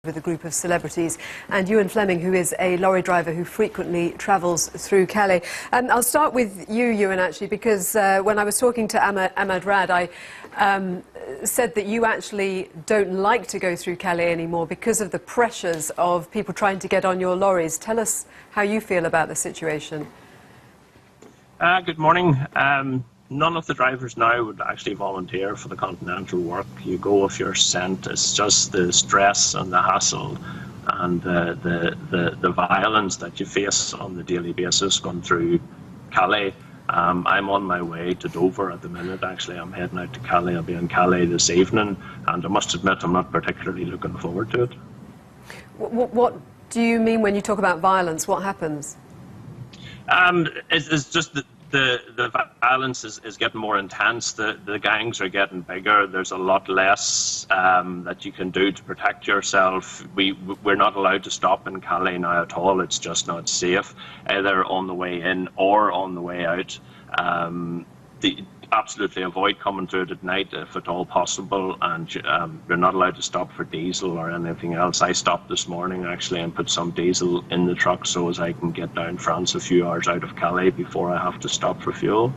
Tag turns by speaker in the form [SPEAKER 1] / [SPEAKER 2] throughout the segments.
[SPEAKER 1] with a group of celebrities, and Ewan Fleming, who is a lorry driver who frequently travels through Calais. I'll start with you, Ewan, actually, because when I was talking to Ahmad Rad, I said that you actually don't like to go through Calais anymore because of the pressures of people trying to get on your lorries. Tell us how you feel about the situation.
[SPEAKER 2] Good morning. None of the drivers now would actually volunteer for the continental work. You go if you're sent. It's just the stress and the hassle and the violence that you face on the daily basis going through Calais. I'm on my way to Dover at the minute. Actually, I'm heading out to Calais. I'll be in Calais this evening, and I must admit I'm not particularly looking forward to it.
[SPEAKER 1] What do you mean when you talk about violence? What happens?
[SPEAKER 2] It's just that the violence is getting more intense. The gangs are getting bigger. There's a lot less that you can do to protect yourself. We're not allowed to stop in Calais now at all. It's just not safe, either on the way in or on the way out. Absolutely avoid coming through it at night if at all possible, and you're not allowed to stop for diesel or anything else. I stopped this morning actually and put some diesel in the truck so as I can get down France a few hours out of Calais before I have to stop for fuel.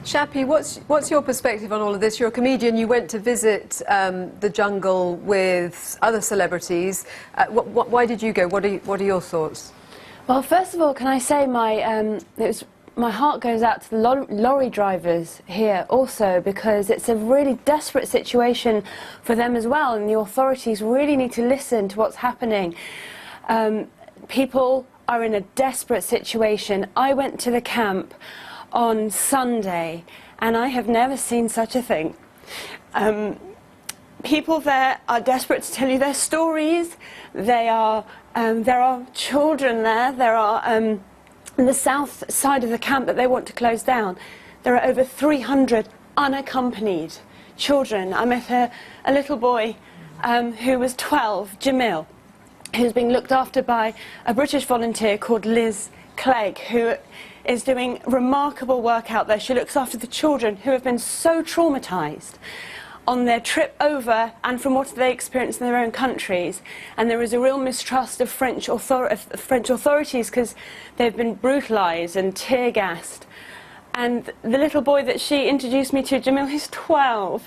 [SPEAKER 1] Shappy, what's your perspective on all of this? You're a comedian. You went to visit the jungle with other celebrities. Why did you go? What are your thoughts?
[SPEAKER 3] Well, first of all, can I say my heart goes out to the lorry drivers here also, because it's a really desperate situation for them as well, and the authorities really need to listen to what's happening. People are in a desperate situation. I went to the camp on Sunday and I have never seen such a thing. People there are desperate to tell you their stories. There are children there. There are on the south side of the camp that they want to close down, there are over 300 unaccompanied children. I met a little boy who was 12, Jamil, who's being looked after by a British volunteer called Liz Clegg, who is doing remarkable work out there. She looks after the children who have been so traumatised on their trip over and from what they experience in their own countries. And there is a real mistrust of French authorities because they've been brutalised and tear-gassed. And the little boy that she introduced me to, Jamil, he's 12,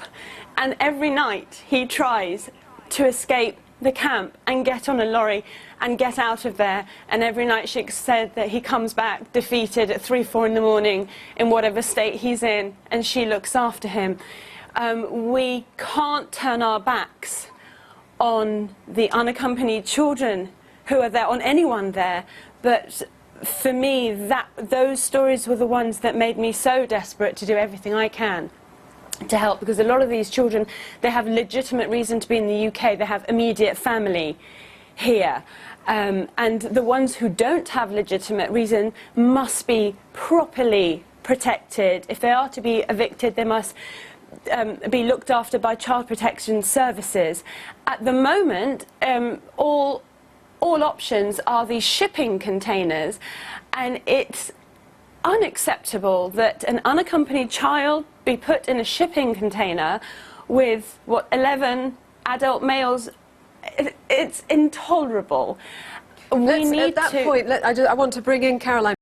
[SPEAKER 3] and every night he tries to escape the camp and get on a lorry and get out of there, and every night she said that he comes back defeated at 3, 4 in the morning in whatever state he's in, and she looks after him. We can't turn our backs on the unaccompanied children who are there, on anyone there, but for me, those stories were the ones that made me so desperate to do everything I can to help, because a lot of these children, they have legitimate reason to be in the UK, they have immediate family here, and the ones who don't have legitimate reason must be properly protected. If they are to be evicted, they must be looked after by child protection services. At the moment, all options are these shipping containers, and it's unacceptable that an unaccompanied child be put in a shipping container with, 11 adult males. It's intolerable.
[SPEAKER 1] At that point, I want to bring in Caroline.